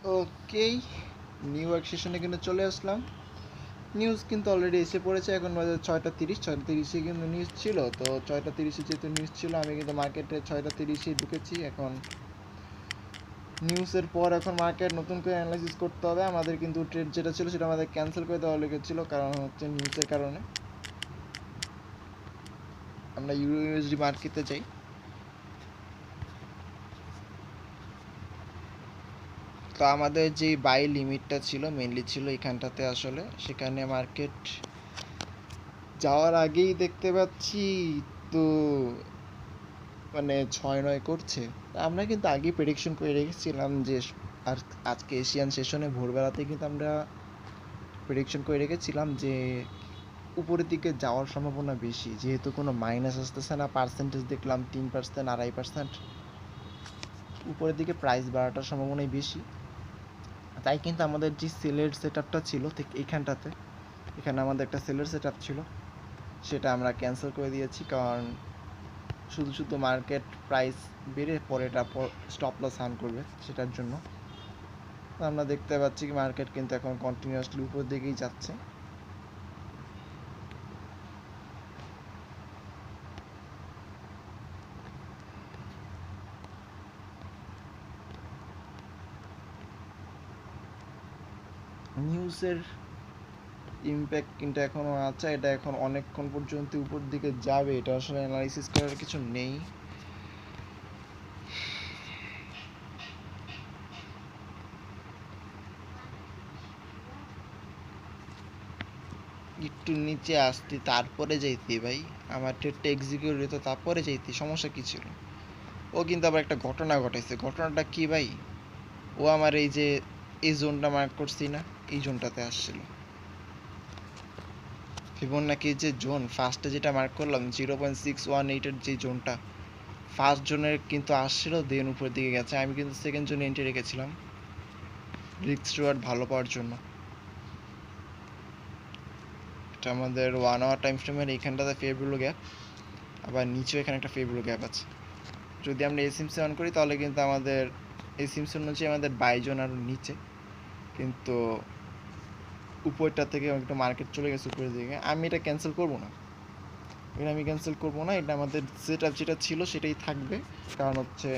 ওকে, new York সেশনে কিন্তু চলে আসলাম। নিউজ কিন্তু অলরেডি এসে পড়েছে। এখন বাজে 6:30। 6:30 কিন্তু নিউজ ছিল, তো 6:30 যেহেতু নিউজ ছিল আমি কিন্তু মার্কেটে 6:30 ঢুকেছি। এখন নিউজের পর এখন মার্কেট নতুন করে অ্যানালাইসিস করতে হবে। আমাদের কিন্তু ট্রেড যেটা ছিল সেটা আমাদের ক্যান্সেল করে দেওয়া লেগেছিল, কারণ হচ্ছে নিউজের কারণে। আমরা ইউরো ইউএসডি মার্কেটে যাই। তো আমাদের যে বাই লিমিটটা ছিল মেনলি ছিল এখানটাতে, আসলে সেখানে মার্কেট যাওয়ার আগেই দেখতে পাচ্ছি তো মানে 6-9 করছে। আমরা কিন্তু আগেই প্রেডিকশন করে রেখেছিলাম যে আর আজকে এশিয়ান সেশনে ভোরবেলাতে কিন্তু আমরা প্রেডিকশন করে রেখেছিলাম যে উপরের দিকে যাওয়ার সম্ভাবনা বেশি, যেহেতু কোনো মাইনাস আসতেছে না। পার্সেন্টেজ দেখলাম 3%, 2.5%। উপরের দিকে প্রাইস বাড়াটার সম্ভাবনাই বেশি। তাই কিন্তু আমাদের যে সেলের সেট আপটা ছিল ঠিক এইখানটাতে, এখানে আমাদের একটা সেলের সেট আপ ছিল, সেটা আমরা ক্যান্সেল করে দিয়েছি। কারণ শুধু শুধু মার্কেট প্রাইস বেড়ে পরে এটা স্টপ লস হার্ন করবে, সেটার জন্য। আমরা দেখতে পাচ্ছি কি মার্কেট কিন্তু এখন কন্টিনিউয়াসলি উপর দিকেই যাচ্ছে। নিউজের ইমপ্যাক্ট কিন্তু এখনও আছে, এটা এখন অনেকক্ষণ পর্যন্ত উপর দিকে যাবে, এটা আসলে অ্যানালাইসিস করার কিছু নেই। একটু নিচে আসতি তারপরে যাইতি ভাই, আমার ট্রেডটা এক্সিকিউট হতো তারপরে যাইতি, সমস্যা কী ছিল? ও কিন্তু আবার একটা ঘটনা ঘটাইছে। ঘটনাটা কি ভাই? ও আমার এই যে এই জোনটা মার্ক করছি না, এই জোনটাতে আসছিল। ফিবোনাকি যে জোন ফার্স্টে যেটা মার্ক করলাম 0.618-এর যে জোনটা, ফার্স্ট জোনের কিন্তু আসছিল, দেন উপরের দিকে গেছে। আমি কিন্তু সেকেন্ড জোনে এন্ট্রি রেখেছিলাম রিস্ক রিওয়ার্ড ভালো পাওয়ার জন্য। এটা আমাদের 1 আওয়ার টাইম ফ্রেমের এইখানটাতে ফেভারেবল গ্যাপ, আবার নিচেও এখানে একটা ফেভারেবল গ্যাপ আছে। যদি আমরা এসএমসি অন করি তাহলে কিন্তু আমাদের এসএমসি অনুযায়ী আমাদের বাই জোন আরও নিচে, কিন্তু উপরটা থেকে একটা মার্কেট চলে গেছে উপরের দিকে। আমি এটা ক্যান্সেল করবো না, এটা আমি ক্যান্সেল করবো না। এটা আমাদের সেট আপ যেটা ছিল সেটাই থাকবে, কারণ হচ্ছে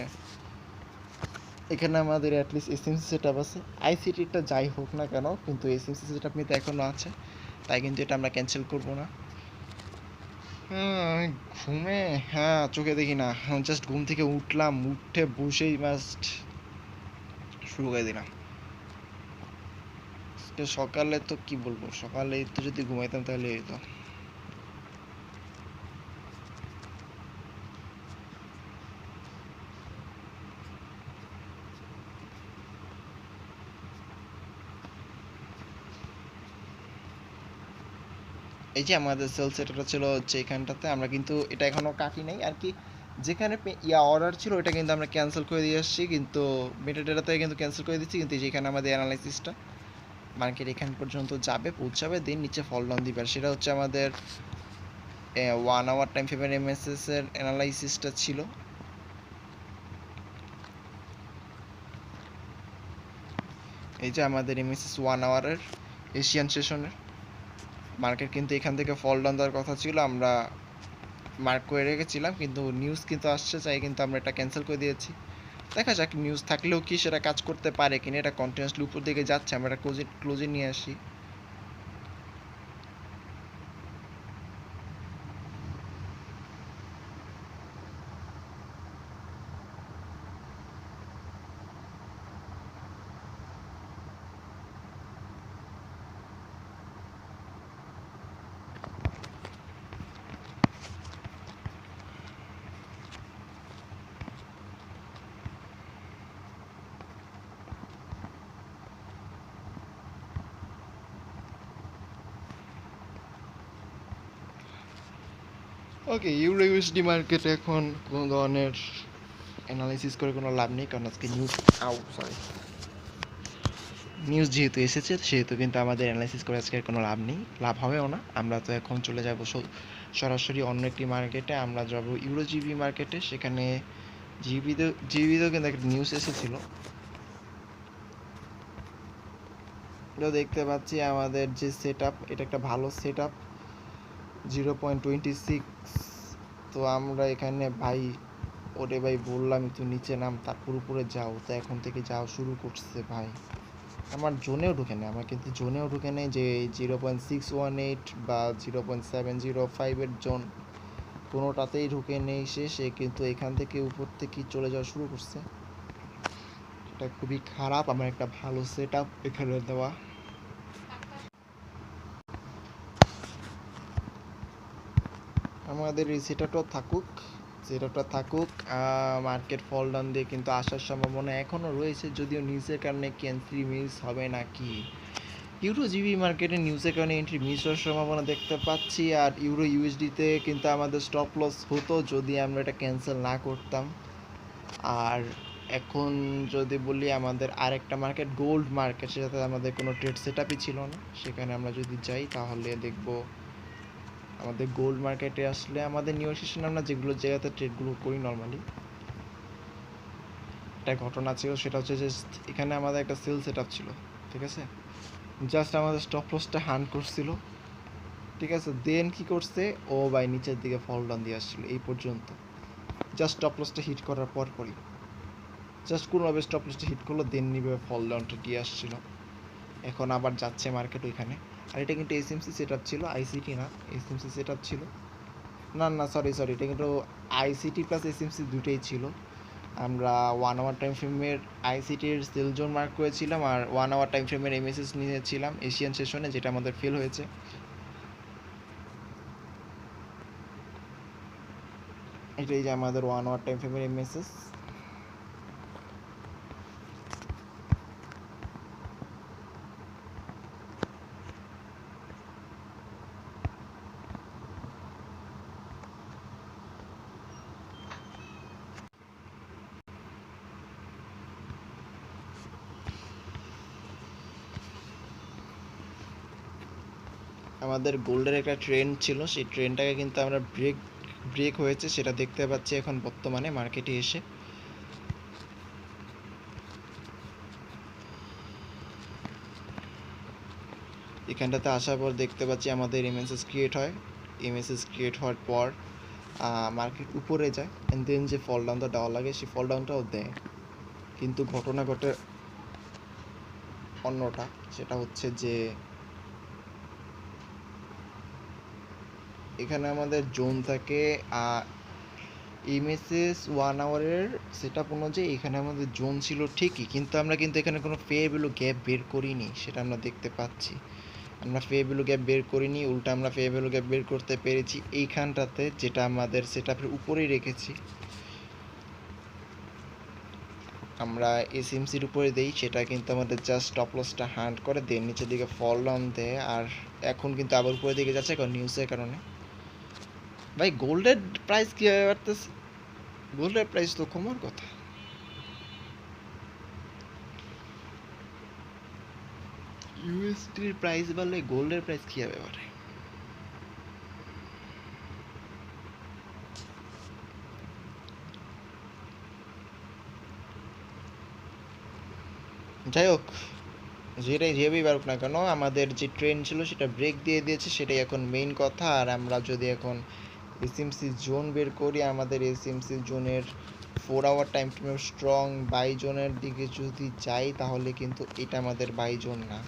এখানে আমাদের অ্যাটলিস্ট এসএমসি সেট আপ আছে। আইসিটিটা যাই হোক না কেন, কিন্তু এসএমসি সেট আপ নিতে এখনও আছে, তাই কিন্তু এটা আমরা ক্যান্সেল করবো না। আমি ঘুমে, হ্যাঁ চোখে দেখি না, জাস্ট ঘুম থেকে উঠলাম, উঠে বসেই জাস্ট শুরু করে দিলাম। সকালে তো কি বলবো, সকালে তো যদি ঘুমাইতাম তাহলে এই তো। এই যে আমাদের সেলস এটা ছিল হচ্ছে এখানটাতে, আমরা কিন্তু এটা এখনও কাটি নাই আর কি। যেখানে অর্ডার ছিল ওটা কিন্তু আমরা ক্যান্সেল করে দিয়ে আসছি, কিন্তু মেটাডেটাতে কিন্তু ক্যান্সেল করে দিচ্ছি। কিন্তু যেখানে আমাদের অ্যানালাইসিসটা মার্কেট এখান পর্যন্ত যাবে, পৌঁছাবে, দিন নিচে ফল ডাউন দিবে, আর সেটা হচ্ছে আমাদের 1 আওয়ার টাইম ফ্রেমের এমএসএস এর অ্যানালাইসিসটা ছিল। এই যে আমাদের এমএসএস 1 আওয়ারের এশিয়ান সেশনের মার্কেট কিন্তু এখান থেকে ফল ডাউন দেওয়ার কথা ছিল, আমরা মার্ক করে রেখেছিলাম, কিন্তু নিউজ কিন্তু আসছে চাই কিন্তু আমরা এটা ক্যান্সেল করে দিয়েছি। দেখা যাক নিউজ থাকলেও কি সেটা কাজ করতে পারে কিনা। এটা কন্টিনিউয়াসলি উপর দিকে যাচ্ছে, আমরা এটা ক্লোজে নিয়ে আসি। ওকে, ইউরো ইউএসডি মার্কেটে এখন কোনো ধরনের অ্যানালাইসিস করে কোনো লাভ নেই, কারণ আজকে নিউজ যেহেতু এসেছে সেহেতু কিন্তু আমাদের অ্যানালাইসিস করে আজকে কোনো লাভ নেই, লাভ হবেও না। আমরা তো এখন চলে যাব সরাসরি অন্য একটি মার্কেটে, আমরা যাব ইউরো জিবি মার্কেটে। সেখানে জিবিতেও কিন্তু একটা নিউজ এসেছিলো, তো দেখতে পাচ্ছি আমাদের যে সেট আপ, এটা একটা ভালো সেট আপ, 0.26। তো আমরা এখানে ভাই, ওরে ভাই বললাম একটু নিচে নাম, তারপর উপরে যাও, তো এখন থেকে যাও শুরু করছে ভাই। আমার জোনেও ঢুকে নেই, আমার কিন্তু জোনেও ঢুকে নেই যে 0.618 বা 0.705-এর জোন, কোনোটাতেই ঢুকে নেই সে কিন্তু এখান থেকে উপর থেকে চলে যাওয়া শুরু করছে। এটা খুবই খারাপ, আমার একটা ভালো সেট আপ এখানে দেওয়া। আমাদের এই সেটআপটা থাকুক। মার্কেট ফল ডাউন দিয়ে কিন্তু আসার সম্ভাবনা এখনও রয়েছে, যদিও নিউজের কারণে কি এন্ট্রি মিস হবে নাকি। ইউরো জিবি মার্কেটে নিউজের কারণে এন্ট্রি মিস হওয়ার সম্ভাবনা দেখতে পাচ্ছি। আর ইউরো ইউএসডিতে কিন্তু আমাদের স্টপ লস হতো যদি আমরা এটা ক্যান্সেল না করতাম। আর এখন যদি বলি আমাদের আরেকটা মার্কেট গোল্ড মার্কেট, সেটাতে আমাদের কোনো ট্রেড সেটআপই ছিল না। সেখানে আমরা যদি যাই তাহলে দেখব আমাদের গোল্ড মার্কেটে আসলে আমাদের নিউ সেশনে আমরা যেগুলো জায়গাতে ট্রেডগুলো করি নর্মালি, একটা ঘটনা ছিল, সেটা হচ্ছে যে এখানে আমাদের একটা সেল সেটআপ ছিল, ঠিক আছে। জাস্ট আমাদের স্টপ লসটা হান্ট করছিল, ঠিক আছে। দেন কি করছে, ও বাই নিচের দিকে ফল ডাউন দিয়ে আসছিল এই পর্যন্ত। জাস্ট স্টপ লসটা হিট করার পরই জাস্ট কোনোভাবে স্টপ লসটা হিট করলো, দেন নিবে ফল ডাউনটা দিয়ে আসছিল। এখন আবার যাচ্ছে মার্কেট ওইখানে। আর এটা কিন্তু এসএমসি সেটআপ ছিল, আইসিটি না, এসএমসি সেটআপ ছিল। না সরি, এটা কিন্তু আইসিটি প্লাস এসএমসি দুটোই ছিল। আমরা 1 আওয়ার টাইম ফ্রেমের আইসিটির সেল জোন মার্ক করেছিলাম, আর 1 আওয়ার টাইম ফ্রেমের এমএসএস নিয়েছিলাম এশিয়ান সেশনে, যেটা আমাদের ফেল হয়েছে। এটাই যে আমাদের 1 আওয়ার টাইম ফ্রেমের এমএসএস। আমাদের গোল্ডের একটা ট্রেন্ড ছিল, সেই ট্রেন্ডটাকে কিন্তু আমরা ব্রেক হয়েছে সেটা দেখতে পাচ্ছি এখন বর্তমানে মার্কেটে এসে। এখানটাতে আসার পর দেখতে পাচ্ছি আমাদের এমএসএস ক্রিয়েট হয়। এমএসএস ক্রিয়েট হওয়ার পর মার্কেট উপরে যায়, অ্যান্ড দেন যে ফল ডাউনটা দেওয়া লাগে সেই ফল ডাউনটাও দেয়। কিন্তু ঘটনা ঘটে অন্যটা, সেটা হচ্ছে যে এখানে আমাদের জোন থাকে এমএসএস 1 আওয়ারের সেট আপ অনুযায়ী। এখানে আমাদের জোন ছিল ঠিকই, কিন্তু আমরা কিন্তু এখানে কোনো ফেয়ার ভ্যালু গ্যাপ বের করিনি, সেটা আমরা দেখতে পাচ্ছি। আমরা ফেয়ার ভ্যালু গ্যাপ বের করিনি, উল্টা আমরা ফেয়ার ভ্যালু গ্যাপ বের করতে পেরেছি এইখানটাতে, যেটা আমাদের সেট আপের উপরেই রেখেছি। আমরা এসএমসির উপরে দেই, সেটা কিন্তু আমাদের জাস্ট স্টপ লসটা হান্ট করে, দেন নিচের দিকে ফল ডাউন দেয়। আর এখন কিন্তু আবার উপরের দিকে যাচ্ছে কারণ নিউজের কারণে। ভাই গোল্ডের প্রাইস কীভাবে বাড়তেছে? গোল্ডের প্রাইস তো কমার কথা। ইউএসডির প্রাইস বাড়লে গোল্ডের প্রাইস কীভাবে বাড়ে? যাই হোক, যেটাই যেভাবেই বাড়ুক না কেন, আমাদের যে ট্রেন্ড ছিল সেটা ব্রেক দিয়ে দিয়েছে, সেটাই এখন মেইন কথা। আর আমরা যদি এখন এসএমসি জোন বের করি, আমাদের এসএমসি জোনের 4 আওয়ার টাইম ফ্রেমের স্ট্রং বাই জোনের দিকে যদি যাই, তাহলে কিন্তু এটা আমাদের বাই জোন না,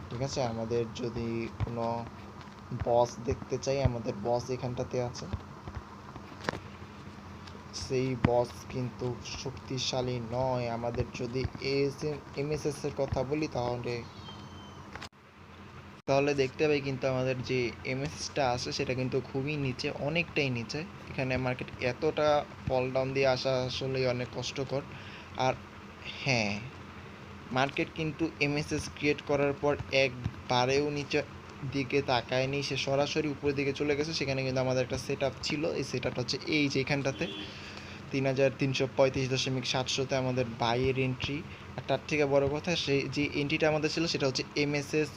ঠিক আছে। আমাদের যদি কোনো বস দেখতে চাই, আমাদের বস এখানটাতে আছে। সেই বস কিন্তু শক্তিশালী নয়। আমাদের যদি এমএসএস এর কথা বলি, তাহলে দেখতে পাই কিন্তু আমাদের যে এমএসটা আছে সেটা কিন্তু খুবই নিচে, অনেকটাই নিচে। এখানে মার্কেট এতটা ফল ডাউন দিয়ে আসা আসলে অনেক কষ্টকর। আর হ্যাঁ, মার্কেট কিন্তু এমএসএস ক্রিয়েট করার পর একবারেও নিচে দিকে তাকায়নি, সে সরাসরি উপরের দিকে চলে গেছে। সেখানে কিন্তু আমাদের একটা সেট আপ ছিল, এই সেট আপটা হচ্ছে এই যে এখানটাতে 3335.700-তে আমাদের বাইয়ের এন্ট্রি। আর তার থেকে বড় কথা, সেই যে এন্ট্রিটা আমাদের ছিল সেটা হচ্ছে এমএসএস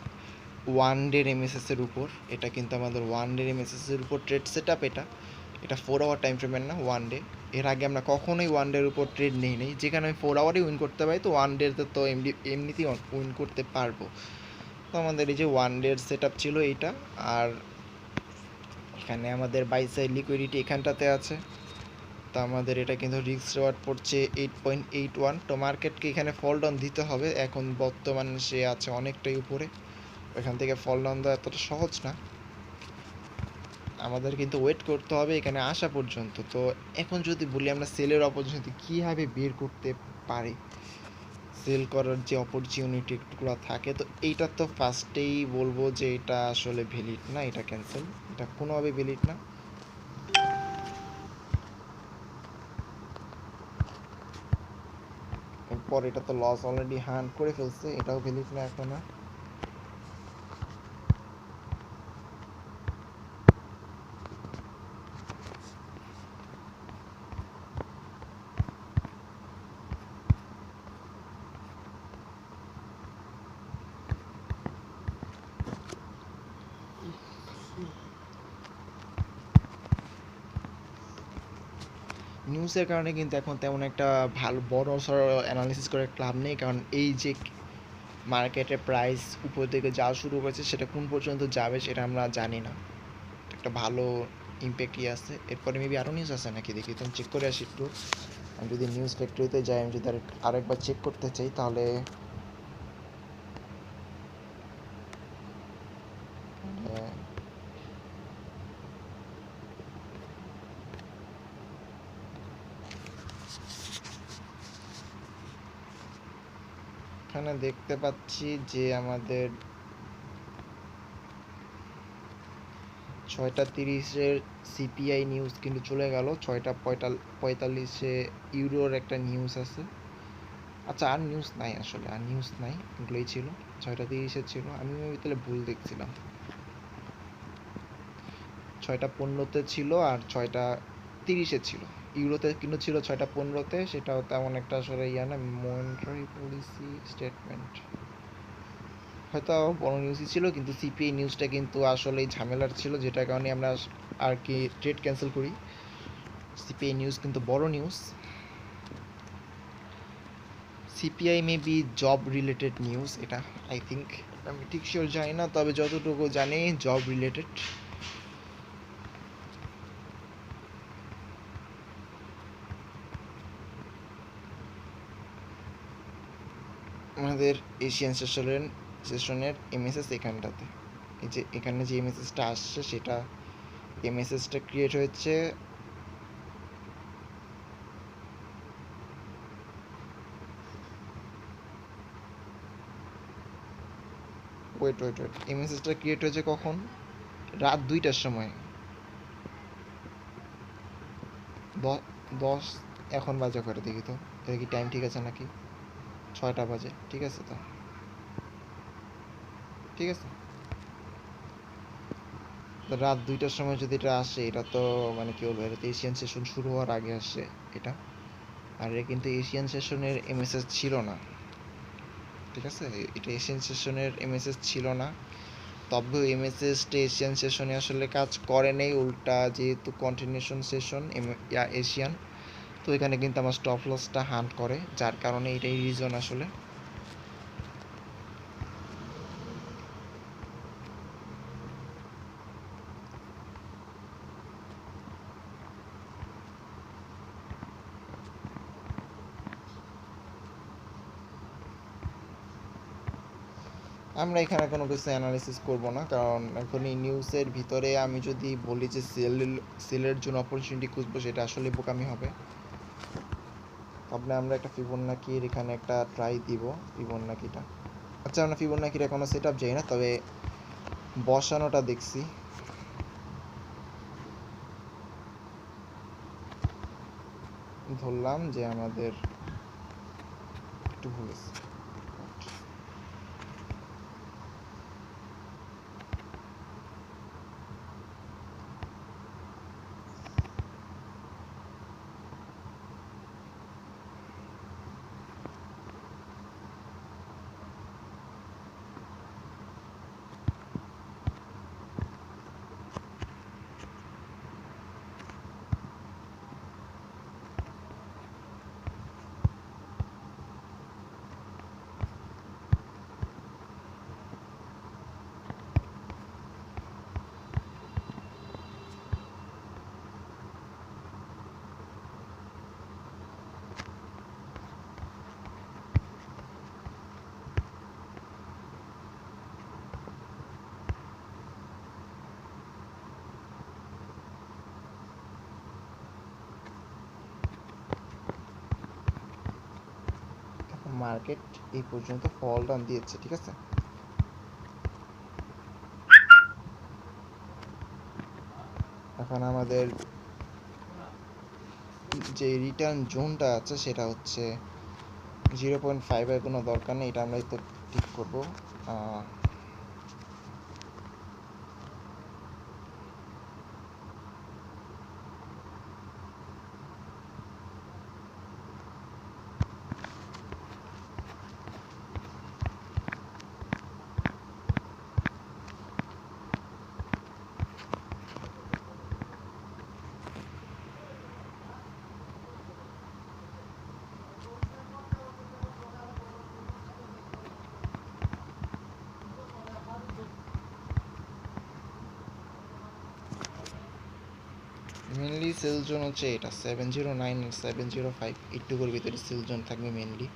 ওয়ান ডের এমএসএস এর উপর। এটা কিন্তু আমাদের ওয়ান ডের এমএসএস এর উপর ট্রেড সেট আপ এটা। এটা 4 আওয়ার টাইম ফ্রেমের না, ওয়ান ডে। এর আগে আমরা কখনোই ওয়ান ডের উপর ট্রেড নেই নেই, যেখানে আমি 4 আওয়ারই উইন করতে পারি, তো ওয়ান ডেতে তো এমনিতেই উইন করতে পারবো। তো আমাদের এই যে ওয়ান ডের সেট আপ ছিল এইটা। আর এখানে আমাদের বাই সাইড লিকুইডিটি এখানটাতে আছে। তো আমাদের এটা কিন্তু রিস্ক রিওয়ার্ড পড়ছে 8.81। তো মার্কেটকে এখানে ফল ডাউন দিতে হবে, এখন বর্তমানে সে আছে অনেকটাই উপরে, এখান থেকে ফল ডাউন দেওয়া এতটা সহজ না, আমাদের কিন্তু ওয়েট করতে হবে এখানে আসা পর্যন্ত। তো এখন যদি বলি আমরা সেলের অপরচুনিটি কীভাবে বের করতে পারি, সেল করার যে অপরচুনিটিগুলো থাকে, তো এইটা তো ফার্স্টেই বলবো যে এটা আসলে ভ্যালিড না, এটা ক্যান্সেল, এটা কোনোভাবে ভ্যালিড না। এরপর এটা তো লস অলরেডি হান্ট করে ফেলছে, এটাও ভ্যালিড না এখন আর। নিউজের কারণে কিন্তু এখন তেমন একটা ভালো বড় সড়ো অ্যানালিসিস করে লাভ নেই, কারণ এই যে মার্কেটের প্রাইস উপর দিকে যাওয়া শুরু করেছে, সেটা কোন পর্যন্ত যাবে সেটা আমরা জানি না। একটা ভালো ইম্প্যাক্টই আছে। এরপরে মেবি আরও নিউজ আছে নাকি দেখি, তো চেক করে আসি একটু। আমি যদি নিউজ ফ্যাক্টরিতে যাই, আমি যদি আরেকবার চেক করতে চাই, তাহলে এখানে দেখতে পাচ্ছি যে আমাদের 6:30-এর সিপিআই নিউজ কিন্তু চলে গেল। 6:45-এ ইউরোর একটা নিউজ আছে। আচ্ছা, আর নিউজ নাই, আসলে আর নিউজ নাই, এগুলোই ছিল। 6:30-এ ছিল, আমি তাহলে ভুল দেখছিলাম। 6:15-তে ছিল আর 6:30-এ ছিল। ইউরোতে কিন্তু ছিল 6:15-তে, সেটাও তেমন একটা আসলে ইয়া না, মনিটারি পলিসি স্টেটমেন্ট হয়তো বড় নিউজই ছিল, কিন্তু সিপিআই নিউজটা কিন্তু আসলেই ঝামেলার ছিল, যেটার কারণে আমরা আর কি ট্রেড ক্যান্সেল করি। সিপিআই নিউজ কিন্তু বড় news. CPI maybe job related news, এটা আই থিঙ্ক, আমি ঠিক শিওর জানি না, তবে যতটুকু জানি জব রিলেটেড। আমাদের এশিয়ান সেশনের এমএসএস এখানটাতে, এই যে এখানে যে এমএসএসটা আসছে, সেটা এমএসএসটা ক্রিয়েট হয়েছে ওয়েট এমএসএসটা ক্রিয়েট হয়েছে কখন? রাত 2টার সময়। 10 এখন বাজে করে দেখি তো, এটা কি টাইম ঠিক আছে নাকি? 6টা বাজে, ঠিক আছে তো, ঠিক আছে। তো রাত 2টার সময় যদি এটা আসে, এটা তো মানে কি বলবো, এটা তো এশিয়ান সেশন শুরু হওয়ার আগে আসছে এটা। আর এটা কিন্তু এশিয়ান সেশনের এমএসএস ছিল না, ঠিক আছে, এটা এশিয়ান সেশনের এমএসএস ছিল না। তবেও এমএসএসটা এশিয়ান সেশনে আসলে কাজ করে নেই, উল্টা যেহেতু কন্টিনিউশন সেশন এশিয়ান, তো এখানে কিন্তু আমার স্টপ লসটা হান্ট করে, যার কারণে এটাই রিজন আসলে। আমরা এখানে কোনো কিছু অ্যানালিসিস করব না, কারণ এখন এই নিউজের ভিতরে আমি যদি বলি যে সেলের জন্য অপরচুনিটি খুঁজবো, সেটা আসলে বোকামি হবে। তাহলে আমরা একটা ফিবোনাকির এখানে একটা ট্রাই দিব, ফিবোনাকিটা। আচ্ছা, আমরা ফিবোনাকির এখনো সেট আপ যাই না, তবে বসানোটা দেখছি। ধরলাম যে আমাদের একটু ভুল আছে। মার্কেট এই পর্যন্ত ফল ডাউন দিয়েছে, ঠিক আছে। এখন আমাদের যে রিটার্ন জোনটা আছে সেটা হচ্ছে 0.5 এর কোনো দরকার নেই, এটা আমরা তো ঠিক করবো। মেনলি সেল জোন হচ্ছে এটা 709 আর 705, এইটুকুর ভিতরে সেল জোন থাকবে মেনলি।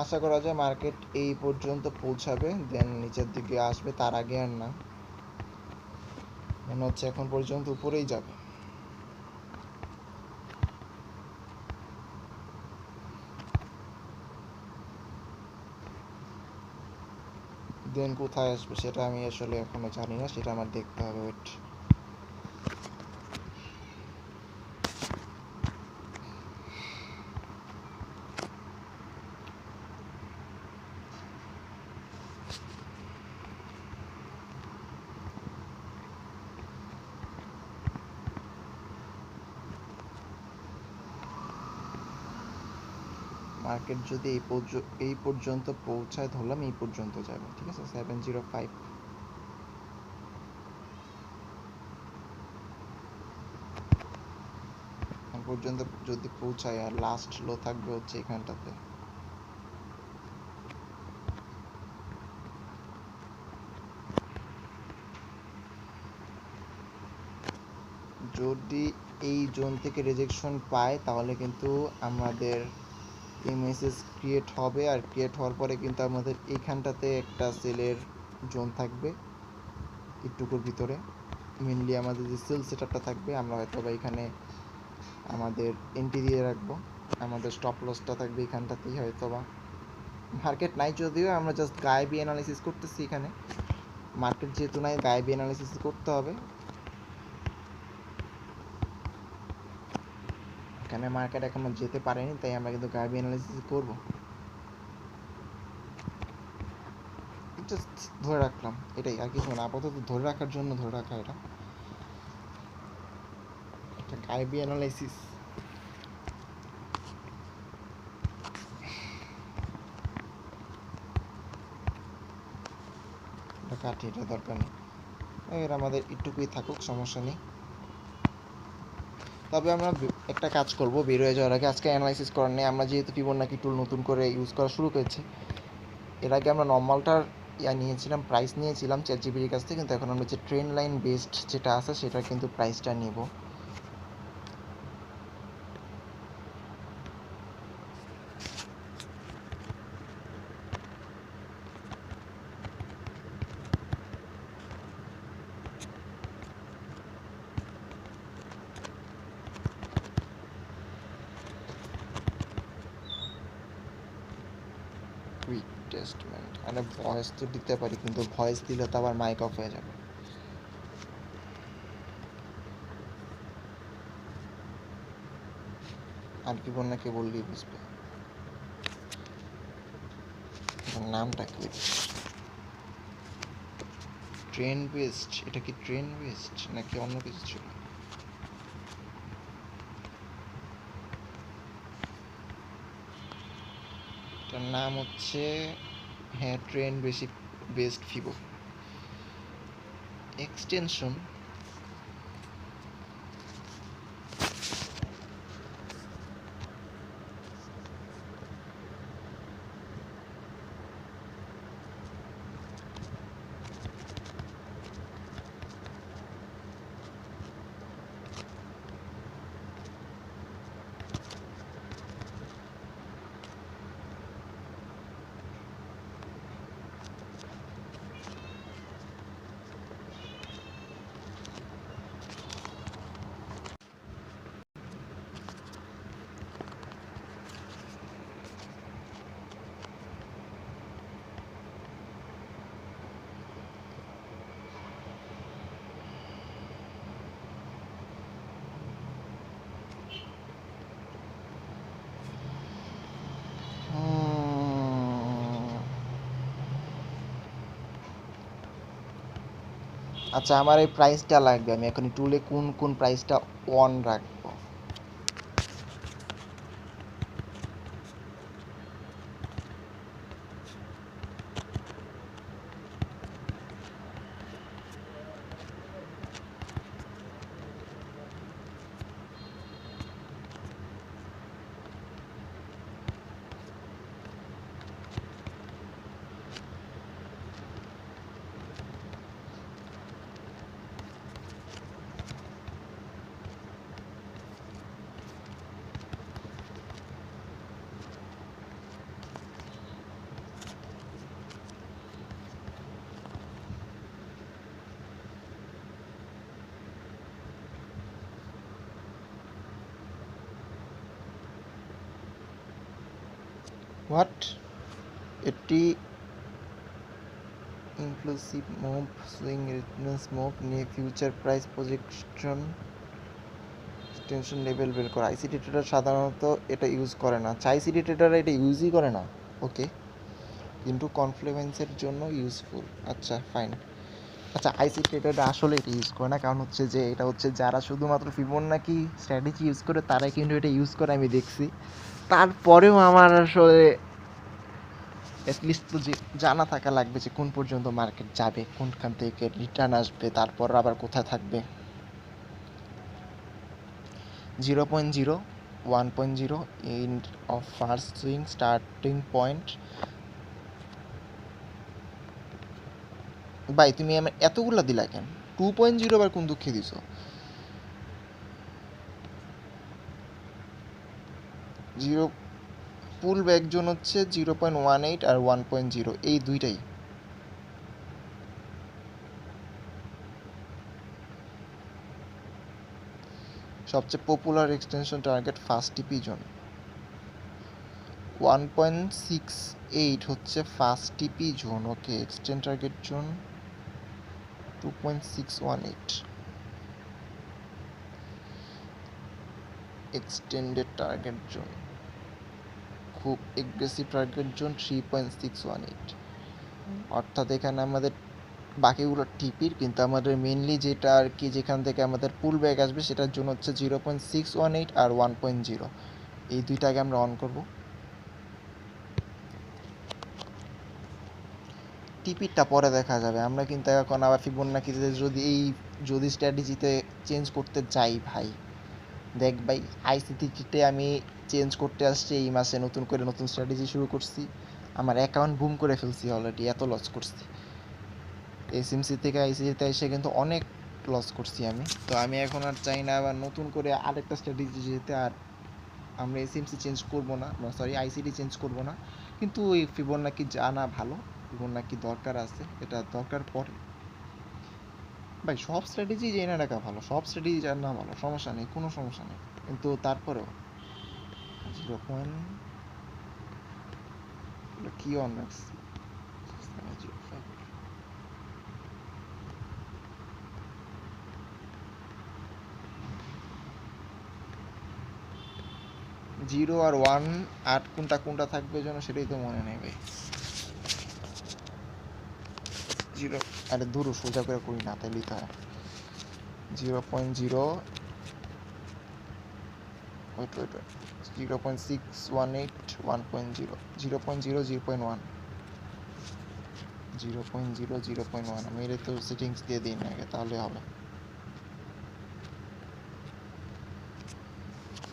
আশা করা যায় মার্কেট এই পর্যন্ত পৌঁছাবে, দেন নিচের দিকে আসবে, তার আগে আর না, মনে হচ্ছে এখন পর্যন্ত উপরেই যাবে। দেন কোথায় আসবে সেটা আমি আসলে এখনো জানি না, সেটা আমার দেখতে হবে। ওয়েট, মার্কেট যদি এই পর্যন্ত পৌঁছায়, ধরলাম এই পর্যন্ত যাবে, ঠিক আছে, 705। পর্যন্ত যদি পৌঁছায়, আর লাস্ট লো থাকবে হচ্ছে এখানটাতে। যদি এই জোন থেকে রিজেকশন পায় তাহলে কিন্তু আমাদের মেসেজ ক্রিয়েট হবে, আর ক্রিয়েট হওয়ার পরে কিন্তু আমাদের এইখানটাতে একটা সেলের জোন থাকবে একটুকুর ভিতরে। মেনলি আমাদের যে সেল সেটআপটা থাকবে, আমরা হয়তো বা এখানে আমাদের এন্ট্রি দিয়ে রাখবো, আমাদের স্টপ লসটা থাকবে এখানটাতেই হয়তো বা। মার্কেট নাই যদিও, আমরা জাস্ট গায়েবি অ্যানালাইসিস করতেছি এখানে। মার্কেট যেহেতু নাই, গায়েবি অ্যানালাইসিস করতে হবে। এখানে মার্কেট এখনো যেতে পারেনি, তাই আমরা কিন্তু গায়েবি অ্যানালাইসিস করবো। জাস্ট ধরে রাখলাম, এটাই আর কিছু না, আপাতত ধরে রাখার জন্য ধরে রাখা, এটা একটা গায়েবি অ্যানালাইসিস। এটা কাটি, এটা দরকার নেই, এর আমাদের একটুকুই থাকুক, সমস্যা নেই। তবে আমরা একটা কাজ করব বের হয়ে যাওয়ার আগে, আজকে অ্যানালাইসিস করার নেই, আমরা যেহেতু ফিবোনাকি টুল নতুন করে ইউজ করা শুরু করেছি। এর আগে আমরা নর্মালটার নিয়েছিলাম, প্রাইস নিয়েছিলাম চ্যাটজিপিটির কাছ থেকে, কিন্তু এখন আমরা যে ট্রেন্ড লাইন বেসড যেটা আছে সেটার কিন্তু প্রাইসটা নিব। কুইক টেস্টমেন্ট, আরে ভয়েস তো দিতে পারি, কিন্তু ভয়েস দিলে তো আবার মাইক অফ হয়ে যাবে। আর কি বন্যাকে বললেই বুঝবে। নামটা কি? ট্রেন্ড বেসড, এটা কি ট্রেন্ড বেসড নাকি অন্য কিছু ছিল? এটার নাম হচ্ছে, হ্যাঁ, ট্রেন্ড বেসড ফিবো এক্সটেনশন। আচ্ছা, আমার এই প্রাইসটা লাগবে, আমি এখন টুলে কোন কোন প্রাইসটা অন রাখবো? হোয়াট? এটি inclusive move, swing reference move নিয়ে future price projection tension level বের করা। আইসিটি ট্রেডার সাধারণত এটা ইউজ করে না। আচ্ছা, আইসিটি ট্রেডার এটা ইউজই করে না, ওকে, কিন্তু কনফ্লুয়েন্সের জন্য ইউজফুল। আচ্ছা ফাইন। আচ্ছা, আইসিটি ট্রেডারটা আসলে এটা ইউজ করে না, কারণ হচ্ছে যে এটা হচ্ছে যারা শুধুমাত্র ফিবোনাকি স্ট্র্যাটেজি ইউজ করে তারাই কিন্তু এটা ইউজ করে আমি দেখছি। তারপরেও আমার আসলে অ্যাটলিস্ট তো যে জানা থাকা লাগবে যে কোন পর্যন্ত মার্কেট যাবে, কোনখান থেকে রিটার্ন আসবে, তারপর আবার কোথায় থাকবে। 0.0, 1.0 end of first swing, starting point। ভাই তুমি আমার এতগুলা দিলা কেন? 2.0 আবার কোন দুঃখে দিছো? 0 পুল ব্যাক জোন হচ্ছে 0.18 আর 1.0, এই দুইটাই। সবচেয়ে popular extension target first TP zone. 1.68 হচ্ছে first TP zone, okay. Extend target zone 2.618, extended target zone, খুব এগ্রেসিভ টার্গেট জোন 3.618। অর্থাৎ এখানে আমাদের বাকিগুলো টিপির, কিন্তু আমাদের মেনলি যেটা আর কি যেখান থেকে আমাদের পুল ব্যাক আসবে সেটার জন্য হচ্ছে 0.618 আর 1.0, এই দুইটাকে আমরা অন করব। টিপিরটা পরে দেখা যাবে, আমরা কিন্তু এখন আবার ফিবোনাকিতে যদি স্ট্র্যাটেজিতে চেঞ্জ করতে যাই ভাই, দেখ ভাই, আইসিটিতে আমি চেঞ্জ করতে আসছি এই মাসে, নতুন করে নতুন স্ট্র্যাটেজি শুরু করছি, আমার অ্যাকাউন্ট বুম করে ফেলছি অলরেডি, এত লস করছি। এসএমসি থেকে আইসিটিতে এসে কিন্তু অনেক লস করছি আমি। তো আমি এখন আর চাই না আবার নতুন করে আরেকটা স্ট্র্যাটেজি যেতে, আর আমরা এসএমসি চেঞ্জ করবো না, সরি আইসিটি চেঞ্জ করবো না। কিন্তু ওই ফিবোনাকি জানা ভালো, ফিবোনাকি দরকার আছে, এটা দরকার পড়ে। ভাই সব স্ট্র্যাটেজি জেনে রাখা ভালো, সব স্ট্র্যাটেজি জানা ভালো, সমস্যা নেই, কোনো সমস্যা নেই, কিন্তু তারপরেও 0. কি অন রাখছি? 0 আর 1 8 কোনটা কোনটা থাকবে যেন সেটাই তো মনে নেই ভাই। 0, আরে দূর সোজা করে করি না তাই লিখতে হয়। 0.0, ওয়েট ওয়েট ওয়েট, 0.618, 1.0, 0.0, 0.1, 0.0, 0.1। আমি এটা তো সেটিংস দিয়ে দিই না আগে, তাহলে হবে।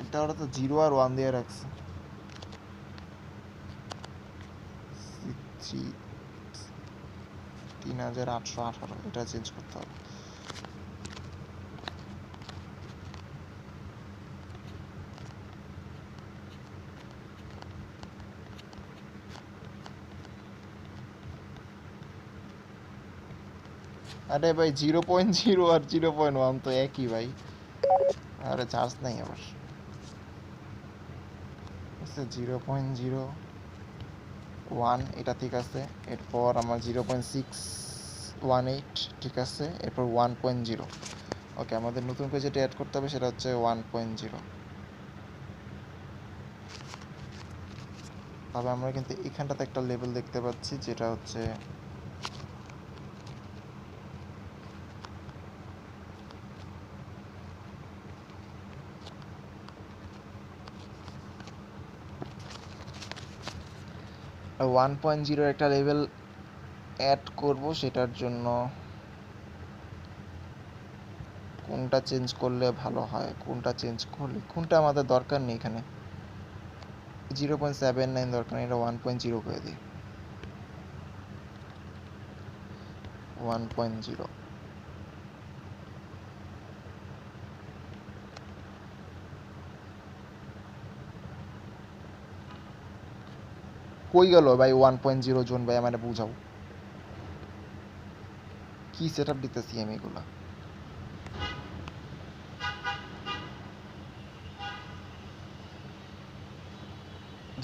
এটা ওরা তো 0 আর 1 দিয়ে রাখছে। 3818, এটা চেঞ্জ করতে হবে। আরে ভাই 0.0 আর 0.1 তো একই ভাই, আরে চার্জ নাই আবার। 0.01 এটা ঠিক আছে, এরপর আমার 0.618 ঠিক আছে, এরপর 1.0। ওকে, আমাদের নতুন করে যেটা অ্যাড করতে হবে সেটা হচ্ছে 1.0। তবে আমরা কিন্তু এখানটাতে একটা লেভেল দেখতে পাচ্ছি যেটা হচ্ছে 1.0 একটা লেভেল অ্যাড করব, সেটার জন্য কোনটা চেঞ্জ করলে ভালো হয়, কোনটা আমাদের দরকার নেই এখানে। 0.79 দরকার নেই, এটা 1.0 করে দিই। 1.0 কই গেল ভাই 1.0 জোন? ভাই আমার বুঝাও কি সেট আপ দিতেছি আমি এগুলা।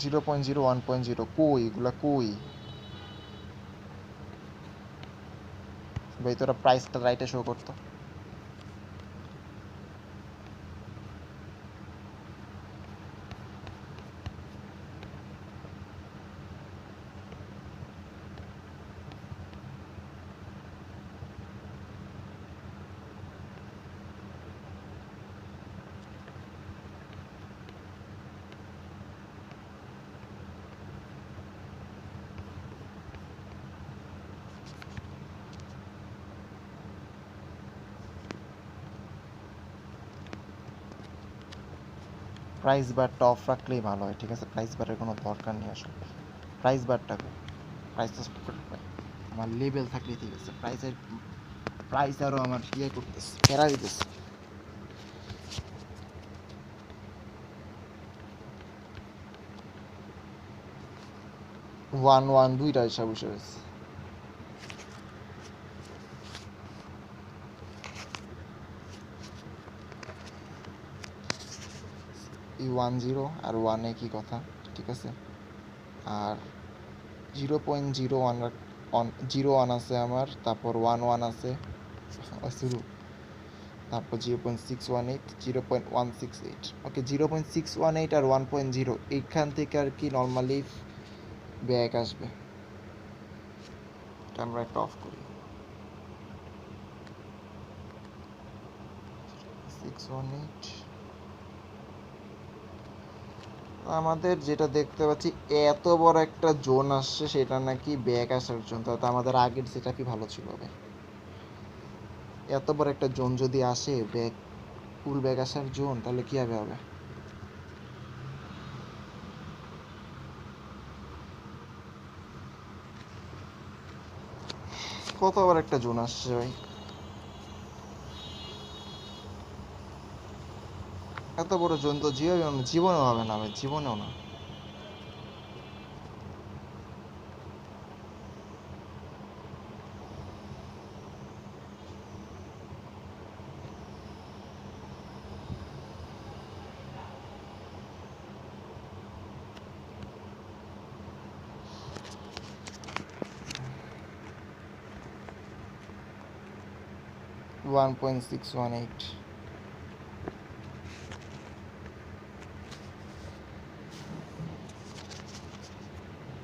0.0 1.0 কই এগুলা কই ভাই? তোরা প্রাইসটা রাইটে শো করতো। প্রাইস বারটা অফ রাখলেই ভালো হয়। ঠিক আছে, প্রাইস বারের কোনো দরকার নেই আসলে। প্রাইস বারটা প্রাইস তো আমার লেভেল থাকলেই ঠিক আছে। প্রাইস আরও আমার ইয়ে করতেছে, ফেরা দিতেছে। 1 দুইটা হিসাব বসে রয়েছে। এই 10 আর 1 একই কথা, ঠিক আছে। আর 0.01 0.1 আছে আমার, তারপর 1 আছে শুরু, তারপর 0.618, 0.168। ওকে, 0.618 আর 1.0 এইখান থেকে আর কি নর্মালি ব্যাক আসবে। এটা আমরা একটা অফ করি। 618 আমাদের যেটা দেখতে পাচ্ছি এত বড় একটা জোন আসছে, সেটা নাকি ব্যাক আসার জন্য। তাতে আমাদের আগের সেটআপই ভালো ছিল ভাই। এত বড় একটা জোন যদি আসে ব্যাক, ফুল ব্যাক আসার জোন, তাহলে কিভাবে হবে? কত বড় একটা জোন আসছে ভাই, এত বড় জোন তো জীবনেও হবে না ভাই, জীবনেও না। One point six one eight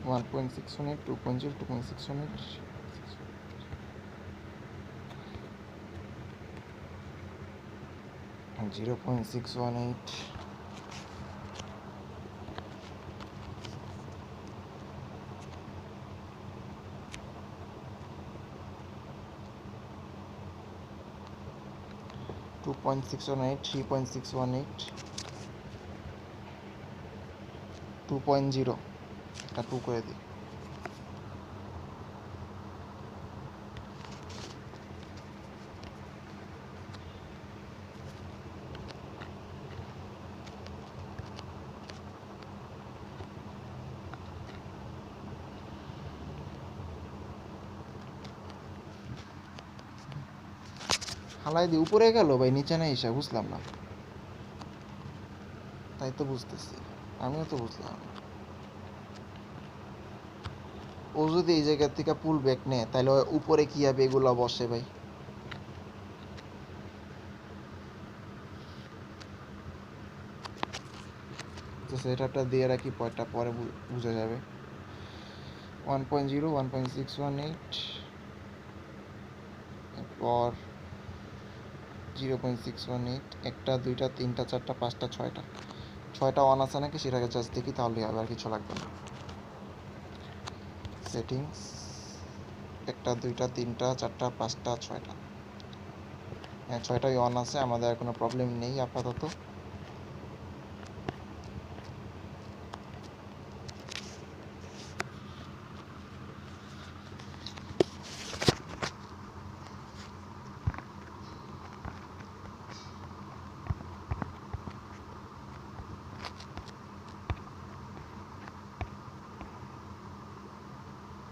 1.618, 2.0, 2.618, 0.618, 2.618, 3.618, 2.0, এটা 2 করে দিই। হালাই দি উপরে গেল ভাই, নিচে না এসে বুঝলাম না। তাই তো বুঝতেছি, আমিও তো বুঝলাম। ও যদি এই জায়গা থেকে পুল ব্যাক নেয়, তাহলে উপরে কি হবে এগুলো বসে ভাই। তো সেটআপটা দিয়ে রাখি, পরটা পরে বুঝা যাবে। 1.0, 1.618, এরপর 0.618, একটা দুইটা তিনটা চারটা পাঁচটা ছয়টা 6টা ওয়ান আছে নাকি সেটাকে জাস্ট দেখি, তাহলেই হবে, আর কিছু লাগবে না। সেটিংস, 1টা 2টা 3টা 4টা 5টা 6টা, হ্যাঁ 6টাই অন আছে, আমাদের কোনো প্রবলেম নেই আপাতত।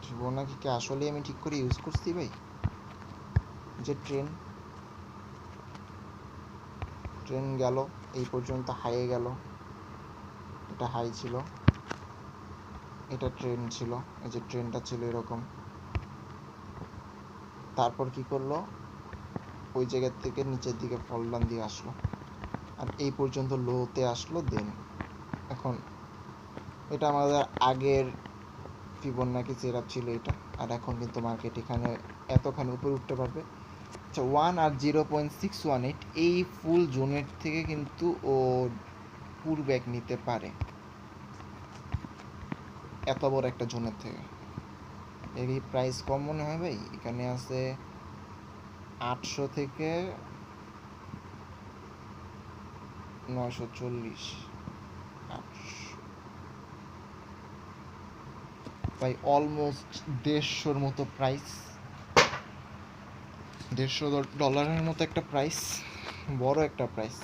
ফিবোনাকি কি আসলে আমি ঠিক করে ইউজ করছি ভাই? যে ট্রেন গেল এই পর্যন্ত, হাইয়ে গেল, এটা হাই ছিল, এটা ট্রেন ছিল, এই যে ট্রেনটা ছিল এরকম, তারপর কি করলো, ওই জায়গার থেকে নিচের দিকে ফল ডাউন দিয়ে আসলো, আর এই পর্যন্ত লোতে আসলো। দেন এখন এটা আমাদের আগের ফিবোনাকি সেটআপ ছিল এটা, আর এখন কিন্তু মার্কেট এখানে এতখানি উপরে উঠতে পারবে। আচ্ছা 1 আর 0.618 এই ফুল জোনের থেকে কিন্তু ও পুল ব্যাক নিতে পারে, এত বড় একটা জোনের থেকে। এর প্রাইস কম মনে হয় ভাই, এখানে আছে 800 থেকে 940, 800 ভাই, অলমোস্ট 150-র মতো প্রাইস, $150 মতো একটা প্রাইস, বড় একটা প্রাইস।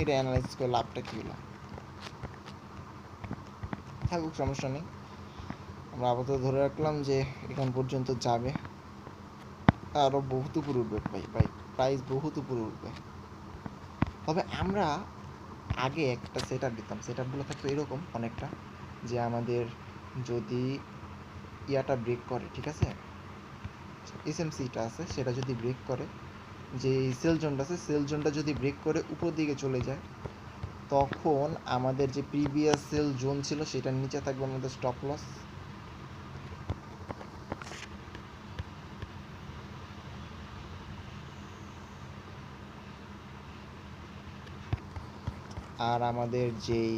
এটা অ্যানালাইসিস করে লাভটা কী হলো, থাকুক সমস্যা নেই, আমরা আপাতত ধরে রাখলাম যে এখান পর্যন্ত যাবে, আরও বহুত উপরে উঠবে ভাই, প্রাইস বহুত উপরে উঠবে। তবে আমরা আগে একটা সেটআপ দিতাম, সেটআপগুলো থাকতো এরকম অনেকটা, যে আমাদের যদি ইয়াটা ব্রেক করে, ঠিক আছে, এসএমসিটা আছে সেটা যদি ব্রেক করে, যে সেল জোনটা আছে সেল জোনটা যদি ব্রেক করে উপর দিকে চলে যায়, তখন আমাদের যে প্রিভিয়াস সেল জোন ছিল সেটার নিচে থাকবে আমাদের স্টপ লস। আর আমাদের যেই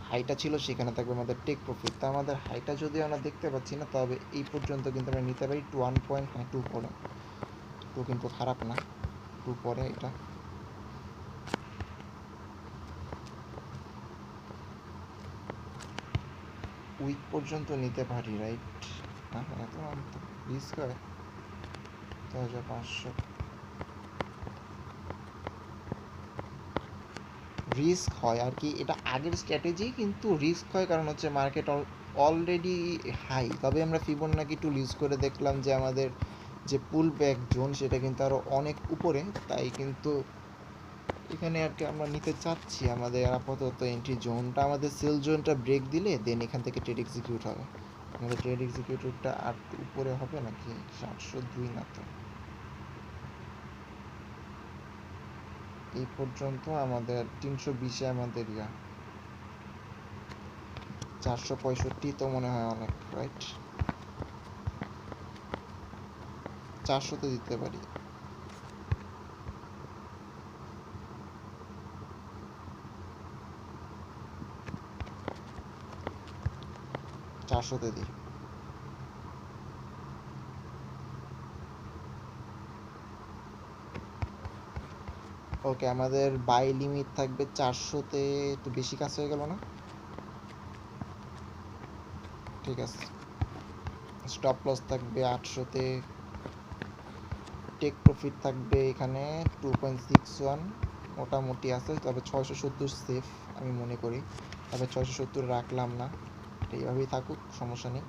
হাইটা ছিল সেখানে থাকবে আমাদের টেক প্রফিট। তা আমাদের হাইটা যদি আমরা দেখতে পাচ্ছি না, তবে এই পর্যন্ত কিন্তু আমরা নিতে পারি 1.2 পরে, তো কিন্তু খারাপ না, 2 পরে এটা। উইক পর্যন্ত নিতে পারি, রাইট? না এত রিস্ক হয়, 2500 রিস্ক হয় আর কি, এটা আগের স্ট্র্যাটেজি, কিন্তু রিস্ক হয় কারণ হচ্ছে মার্কেট অলরেডি হাই। তবে আমরা ফিবোনাকি টুল ইউজ করে দেখলাম যে আমাদের যে পুল ব্যাক জোন সেটা কিন্তু আরও অনেক উপরে, তাই কিন্তু এখানে আর কি আমরা নিতে চাচ্ছি। আমাদের আপাতত এন্ট্রি জোনটা, আমাদের সেল জোনটা ব্রেক দিলে দেন এখান থেকে ট্রেড এক্সিকিউট হবে। আমাদের ট্রেড এক্সিকিউটিভটা আর উপরে হবে নাকি, 702 না তো, এই পর্যন্ত আমাদের 320-এ আমাদের 465 তো মনে হয় অনেক, রাইট? 400-তে দিতে পারি, 400-তে দিই। ওকে, আমাদের বাই লিমিট থাকবে 400-তে, একটু বেশি কাজ হয়ে গেল না? ঠিক আছে, স্টপ লস থাকবে 800-তে, টেক প্রফিট থাকবে এখানে 2.61, মোটামুটি আছে, তবে 670 সেফ আমি মনে করি, তবে 670 রাখলাম না, এইভাবেই থাকুক, সমস্যা নেই।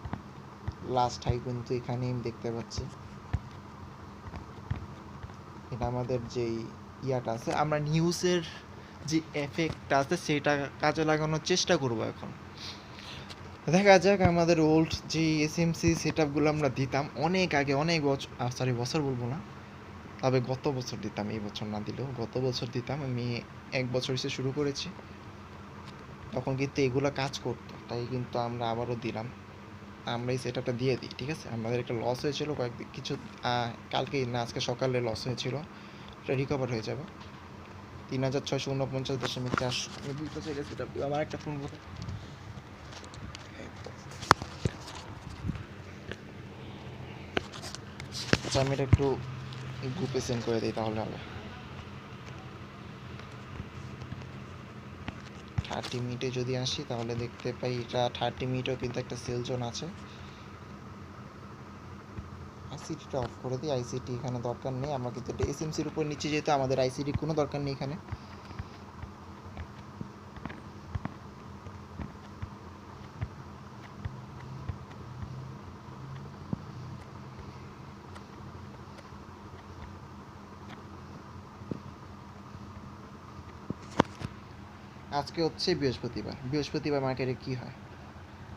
লাস্ট হাই কিন্তু এখানেই আমি দেখতে পাচ্ছি। এটা আমাদের যেই ইয়াটা আছে, আমরা নিউজের যে এফেক্টটা আছে সেটা কাজে লাগানোর চেষ্টা করব এখন। দেখা যাক, আমাদের ওল্ড যে এসএমসি সেটআপগুলো আমরা দিতাম অনেক আগে, অনেক বছর, বছর বলবো না, তবে গত বছর দিতাম, এই বছর না দিলেও গত বছর দিতাম, আমি 1 বছর এসে শুরু করেছি, তখন কিন্তু এগুলো কাজ করতো, তাই কিন্তু আমরা আবারও দিলাম, আমরা এই সেটআপটা দিয়ে দিই, ঠিক আছে? আমাদের একটা লস হয়েছিল কয়েকদিন, কিছু কালকেই না আজকে সকালে লস হয়েছিল, এটা রিকভার হয়ে যাবে। 3649.4, আমি 2টা সেটআপ দিব, আমার একটা ফোন আচ্ছা আমি এটা একটু গ্রুপে সেন্ড করে দিই, তাহলে হবে। 30 মিনিটে যদি আসি তাহলে দেখতে পাই এটা 30 মিনিটেও কিন্তু একটা সেল জোন আছে। আইসিটিটা অফ করে দিই, আইসিটি এখানে দরকার নেই। আমরা কিন্তু এটা এসএমসির উপর নিচে, যেহেতু আমাদের আইসিটি কোনো দরকার নেই এখানে। আজকে হচ্ছে বৃহস্পতিবার। বৃহস্পতিবার মার্কেটে কি হয়,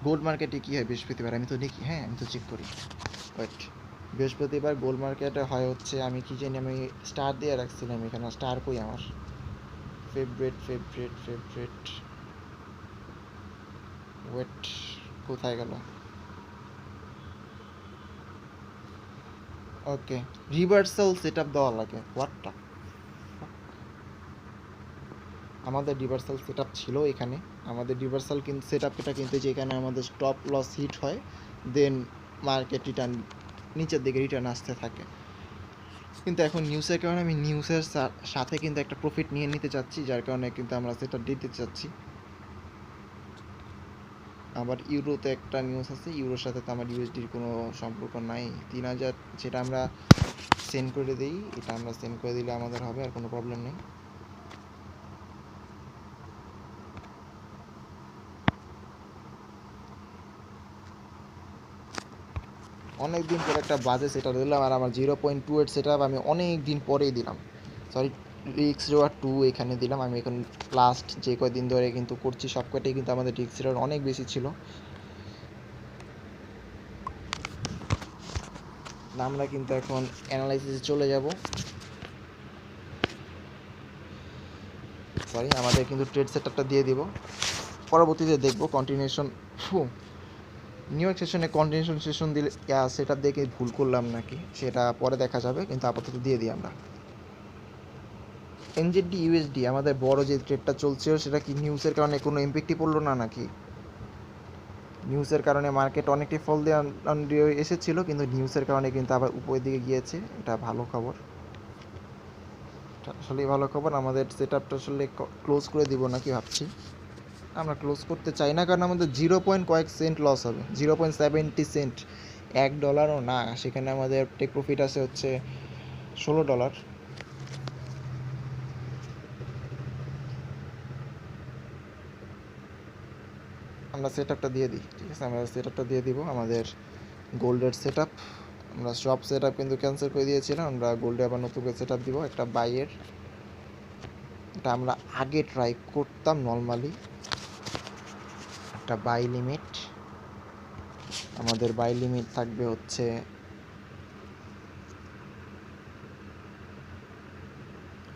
গোল্ড মার্কেটে কি হয় বৃহস্পতিবার? আমি তো দেখি, হ্যাঁ আমি তো চেক করি। ওয়েট, বৃহস্পতিবার গোল্ড মার্কেটে হয় হচ্ছে, আমি কি জানি, আমি স্টার দিয়ে রাখছিলাম এখানে। স্টার কই আমার? ফেভারিট ওয়েট, কোথায় গেল? ওকে, রিভার্সাল সেট আপ দেওয়া লাগে। হোয়াটটা, আমাদের রিভার্সাল সেট আপ ছিল এখানে। আমাদের রিভার্সাল কিন্তু সেট আপটা কিন্তু যেখানে আমাদের স্টপ লস হিট হয়, দেন মার্কেট রিটার্ন নিচের দিকে রিটার্ন আসতে থাকে। কিন্তু এখন নিউজের কারণে আমি নিউজের সাথে কিন্তু একটা প্রফিট নিয়ে নিতে চাচ্ছি, যার কারণে কিন্তু আমরা সেটা দিতে চাচ্ছি। আবার ইউরোতে একটা নিউজ আছে, ইউরোর সাথে তো আমার ইউএসডির কোনো সম্পর্ক নাই। 3000 যেটা আমরা সেন্ড করে দিই, এটা আমরা সেন্ড করে দিলে আমাদের হবে, আর কোনো প্রবলেম নেই। অনেক দিন পরে একটা বাজে সেটা দিলাম, আর আমার 0.28 সেটা আমি অনেক দিন পরেই দিলাম। সরি, রিক্স রেওয়ার 2 এখানে দিলাম। আমি এখন লাস্ট যে কয়দিন ধরে কিন্তু করছি সব কয়টাই কিন্তু আমাদের রিক্স রেওয়ার অনেক বেশি ছিল। আমরা কিন্তু এখন অ্যানালাইসিসে চলে যাব। সরি, আমাদের কিন্তু ট্রেড সেটআপটা দিয়ে দিব, পরবর্তীতে দেখব কন্টিনিউশন। নিউ সেশনে কন্টিনিউশন সেশন দিলে সেটা দেখে ভুল করলাম নাকি সেটা পরে দেখা যাবে, কিন্তু আপাতত দিয়ে দিই আমরা। এনজেডি ইউএসডি আমাদের বড় যে ট্রেডটা চলছিল, সেটা কি নিউজের কারণে কোনো ইম্প্যাক্টই পড়লো না নাকি? নিউজের কারণে মার্কেট অনেকটাই ফল দিয়ে এসেছিলো, কিন্তু নিউজের কারণে কিন্তু আবার উপরের দিকে গিয়েছে। এটা ভালো খবর, আসলেই ভালো খবর। আমাদের সেট আপটা আসলে ক্লোজ করে দিব নাকি ভাবছি। আমরা ক্লোজ করতে চাই না, কারণ আমাদের 0. কয়েক সেন্ট লস হবে, 0.70 সেন্ট, $1ও না। সেখানে আমাদের টেক প্রফিট আছে হচ্ছে $16। আমরা সেট আপটা দিয়ে দিই, ঠিক আছে? আমরা সেট আপটা দিয়ে দিব আমাদের গোল্ডের সেট আপ। আমরা সব সেট আপ কিন্তু ক্যান্সেল করে দিয়েছিলাম, আমরা গোল্ডে আবার নতুন করে সেট আপ দিব একটা বাইয়ের। এটা আমরা আগে ট্রাই করতাম নর্মালি, একটা বাই লিমিট। আমাদের বাই লিমিট থাকবে হচ্ছে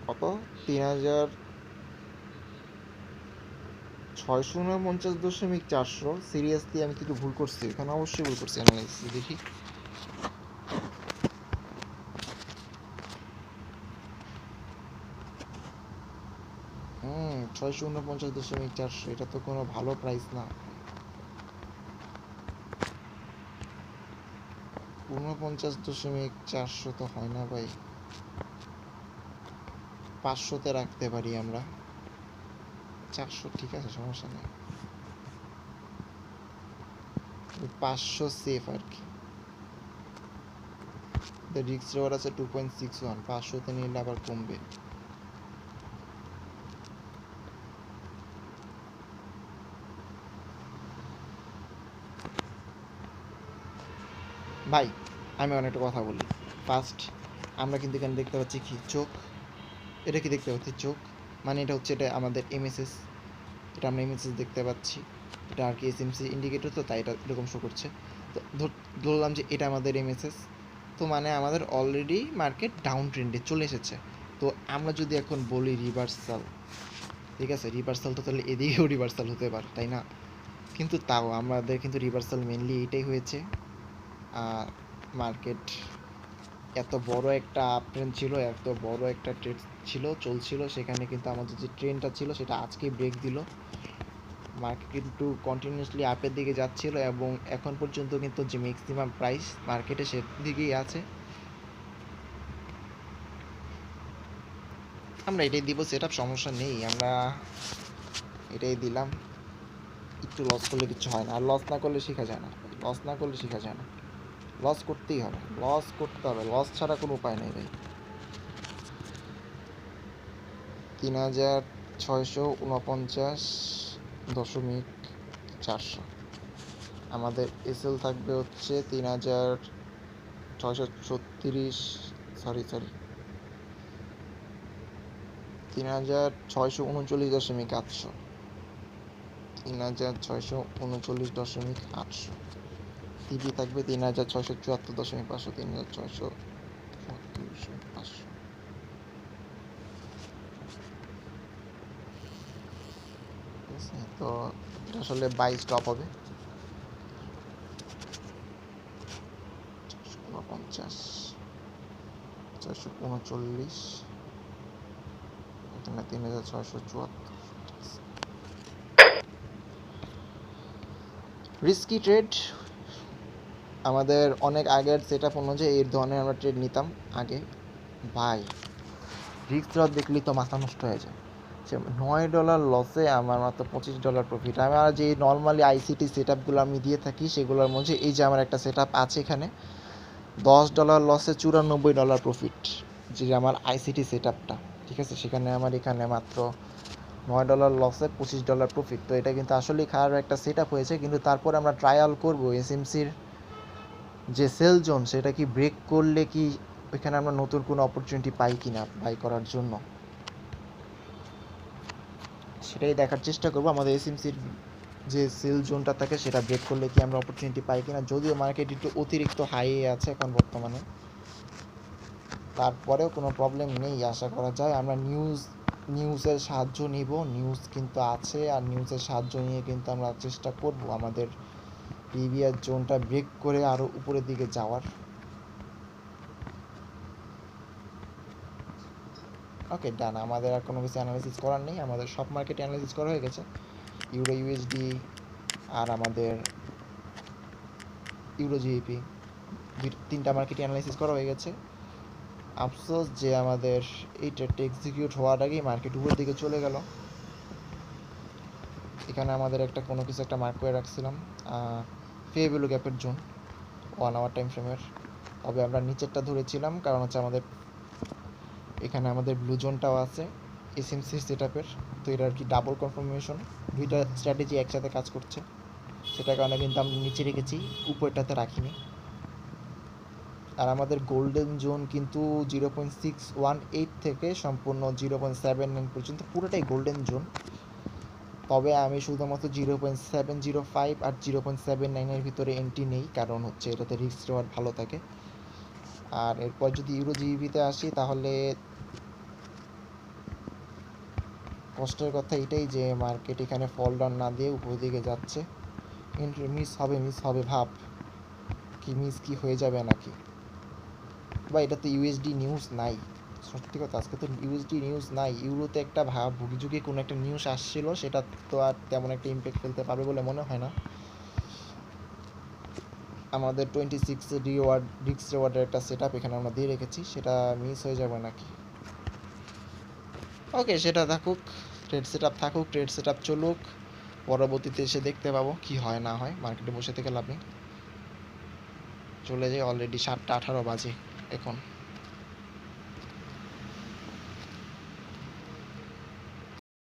কত, 3649.400। সিরিয়াসলি আমি কিছু ভুল করছি এখানে, অবশ্যই ভুল করছি। অ্যানালাইসিস দেখি, 649.400, এটা তো কোনো ভালো প্রাইস না। 49.400 তো হয় না ভাই, 500-তে রাখতে পারি আমরা। 400 ঠিক আছে, সমস্যা নেই, 500 সেফ আর কি। রিক্স রেওয়ার আছে 2.61, 500-তে নিলে আবার কমবে। ভাই আমি অনেকটা কথা বলি। ফার্স্ট আমরা কিন্তু এখানে দেখতে পাচ্ছি কি চোখ, এটা কি দেখতে পাচ্ছি চোখ, মানে এটা হচ্ছে, এটা আমাদের এমএসএস, এটা আমরা এমএসএস দেখতে পাচ্ছি। এটা আর কি এসএমসি ইন্ডিকেটর, তো তাই এটা এরকম শো করছে। তো ধরলাম যে এটা আমাদের এমএসএস, তো মানে আমাদের অলরেডি মার্কেট ডাউন ট্রেন্ডে চলে এসেছে। তো আমরা যদি এখন বলি রিভার্সাল, ঠিক আছে, রিভার্সাল তো তাহলে এদিকেও রিভার্সাল হতে পারে, তাই না? কিন্তু তাও আমাদের কিন্তু রিভার্সাল মেনলি এইটাই হয়েছে। মার্কেট এত বড় একটা আপ ট্রেন্ড ছিল, এত বড় একটা ট্রেড ছিল চলছিল, সেখানে কিন্তু আমাদের যে ট্রেন্ডটা ছিল সেটা আজকেই ব্রেক দিল। মার্কেট কিন্তু কন্টিনিউয়াসলি আপের দিকে যাচ্ছিল, এবং এখন পর্যন্ত কিন্তু যে ম্যাক্সিমাম প্রাইস মার্কেটে সেদিকেই আছে। আমরা এটাই দিব, সেটআপ সমস্যা নেই, আমরা এটাই দিলাম। একটু লস করলে কিছু হয় না, আর লস না করলে শেখা যায় না, লস না করলে শেখা যায় না, লস করতেই হবে, লস করতে হবে, লস ছাড়া কোনো উপায় নেই ভাই। 3649.400 আমাদের এসএল থাকবে হচ্ছে 3636, সরি 3639.800, 3639.800। টিভি থাকবে 3674.500, 3674.500। ঠিক আছে, তো এটা আসলে 22 ড্রপ হবে, 449, 439, এখানে 3674। রিস্কি ট্রেড, আমাদের অনেক আগের সেট আপ অনুযায়ী এই ধরনের আমরা ট্রেড নিতাম আগে। ভাই রিস্ক লস দেখলেই তো মাথা নষ্ট হয়ে যায়। $9 লসে আমার মাত্র $25 প্রফিট। আমার যে নর্মালি আইসিটি সেট আপগুলো আমি দিয়ে থাকি সেগুলোর মধ্যে এই যে আমার একটা সেট আপ আছে এখানে, $10 লসে $94 প্রফিট, যে আমার আইসিটি সেট আপটা। ঠিক আছে, সেখানে আমার এখানে মাত্র $9 লসে $25 প্রফিট। তো এটা কিন্তু আসলেই খারাপ একটা সেট আপ হয়েছে, কিন্তু তারপর আমরা ট্রায়াল করবো এসএমসির যে সেল জোন সেটা কি ব্রেক করলে কি ওইখানে আমরা নতুন কোনো অপরচুনিটি পাই কিনা বাই করার জন্য, সেটাই দেখার চেষ্টা করবো। আমাদের এসএমসির যে সেল জোনটা থাকে সেটা ব্রেক করলে কি আমরা অপরচুনিটি পাই কিনা। যদিও মার্কেট একটু অতিরিক্ত হাই আছে এখন বর্তমানে, তারপরেও কোনো প্রবলেম নেই, আশা করা যায়। আমরা নিউজের সাহায্য নিব, নিউজ কিন্তু আছে, আর নিউজের সাহায্য নিয়ে কিন্তু আমরা চেষ্টা করব আমাদের প্রিভিয়াস জোনটা ব্রেক করে আরও উপরের দিকে যাওয়ার। ওকে ডান, আমাদের আর কোনো কিছু অ্যানালাইসিস করার নেই, আমাদের সব মার্কেট অ্যানালাইসিস করা হয়ে গেছে। ইউরো ইউএসডি আর আমাদের ইউরো জিইপি, তিনটা মার্কেট অ্যানালাইসিস করা হয়ে গেছে। আফসোস যে আমাদের এই ট্রেডটা এক্সিকিউট হওয়ার আগেই মার্কেট উপরের দিকে চলে গেল। এখানে আমাদের একটা কোনো কিছু একটা মার্ক করে রাখছিলাম ফেয়ার ভ্যালু গ্যাপের জোন 1 আওয়ার টাইম ফ্রেমের, তবে আমরা নিচেরটা ধরেছিলাম কারণ হচ্ছে আমাদের এখানে আমাদের ব্লু জোনটাও আছে এসএমসি সেট আপের। তো এটা আর কি ডাবল কনফার্মেশন, দুইটা স্ট্র্যাটেজি একসাথে কাজ করছে, সেটার কারণে কিন্তু আমরা নিচে রেখেছি, উপরটাতে রাখিনি। আর আমাদের গোল্ডেন জোন কিন্তু 0.618 থেকে সম্পূর্ণ 0.79 পর্যন্ত পুরোটাই গোল্ডেন জোন। তবে আমি শুধুমাত্র 0.705 আর 0.79-এর ভিতরে এন্ট্রি নেই, কারণ হচ্ছে এটাতে রিস্ক রিওয়ার্ড ভালো থাকে। আর এরপর যদি ইউরো জিবিতে আসি, তাহলে কষ্টের কথা এটাই যে মার্কেট এখানে ফল ডাউন না দিয়ে উপর দিকে যাচ্ছে। এন্ট্রি মিস হবে ভাব, কি মিস কি হয়ে যাবে নাকি। বা এটা তো ইউএসডি নিউজ নাই, সত্যি কথা আজকে তো ইউএসডি নিউজ নাই। ইউরোতে একটা ভুগিযুগি কোনো একটা নিউজ আসছিল, সেটা তো আর তেমন একটা ইম্প্যাক্ট ফেলতে পারবে বলে মনে হয় না। আমাদের 26 রিস্ক রিওয়ার্ডের একটা সেট আপ এখানে আমরা দিয়ে রেখেছি, সেটা মিস হয়ে যাবে নাকি। ওকে, সেটা থাকুক, ট্রেড সেট আপ থাকুক, ট্রেড সেট আপ চলুক, পরবর্তীতে এসে দেখতে পাবো কি হয় না হয়। মার্কেটে বসে থেকে লাভ নেই, চলে যাই, অলরেডি 7টা 18 বাজে এখন।